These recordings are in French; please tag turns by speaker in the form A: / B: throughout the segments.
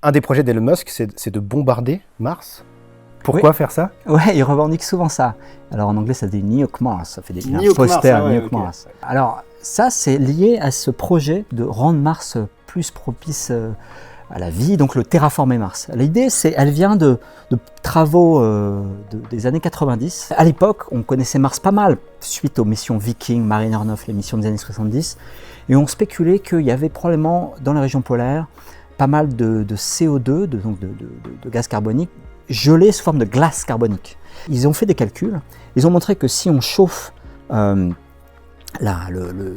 A: Un des projets d'Elon Musk, c'est de bombarder Mars. Pourquoi faire ça?
B: Ouais, il revendique souvent ça. Alors en anglais, ça dit Nuke Mars, ça fait un
A: Nuke
B: poster
A: Mars,
B: Nuke Mars. Alors ça, c'est lié à ce projet de rendre Mars plus propice à la vie, donc le terraformer Mars. L'idée, elle vient de travaux des années 90. À l'époque, on connaissait Mars pas mal, suite aux missions Viking, Mariner 9, les missions des années 70, et on spéculait qu'il y avait probablement dans la région polaire pas mal de CO2, de gaz carbonique, gelé sous forme de glace carbonique. Ils ont fait des calculs, ils ont montré que si on chauffe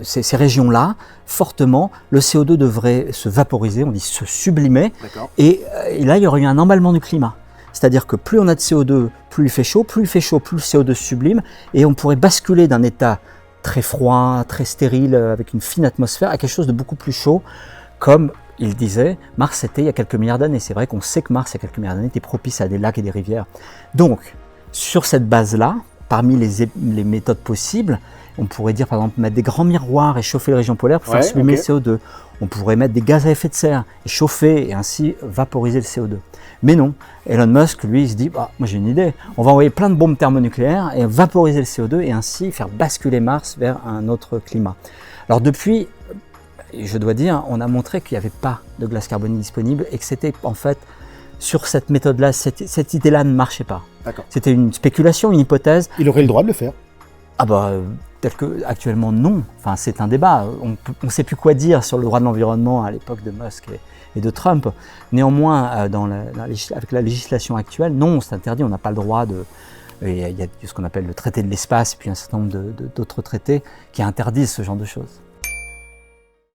B: ces régions-là, fortement, le CO2 devrait se vaporiser, on dit se sublimer, et là il y aurait eu un emballement du climat. C'est-à-dire que plus on a de CO2, plus il fait chaud, plus le CO2 se sublime, et on pourrait basculer d'un état très froid, très stérile, avec une fine atmosphère, à quelque chose de beaucoup plus chaud, comme il disait, Mars c'était il y a quelques milliards d'années. C'est vrai qu'on sait que Mars il y a quelques milliards d'années était propice à des lacs et des rivières. Donc, sur cette base-là, parmi les méthodes possibles, on pourrait dire par exemple mettre des grands miroirs et chauffer les régions polaires pour faire sublimer le CO2. On pourrait mettre des gaz à effet de serre et chauffer et ainsi vaporiser le CO2. Mais non, Elon Musk, lui, il se dit, moi j'ai une idée, on va envoyer plein de bombes thermonucléaires et vaporiser le CO2 et ainsi faire basculer Mars vers un autre climat. Alors depuis, je dois dire, on a montré qu'il n'y avait pas de glace carbonique disponible et que c'était en fait, sur cette méthode-là, cette idée-là ne marchait pas. C'était une spéculation, une hypothèse.
A: Il aurait le droit de le faire?
B: Tel que actuellement non. Enfin, c'est un débat. On ne sait plus quoi dire sur le droit de l'environnement à l'époque de Musk et de Trump. Néanmoins, avec la législation actuelle, non, c'est interdit. On n'a pas le droit de. Il y a ce qu'on appelle le traité de l'espace, puis un certain nombre d'autres traités qui interdisent ce genre de choses.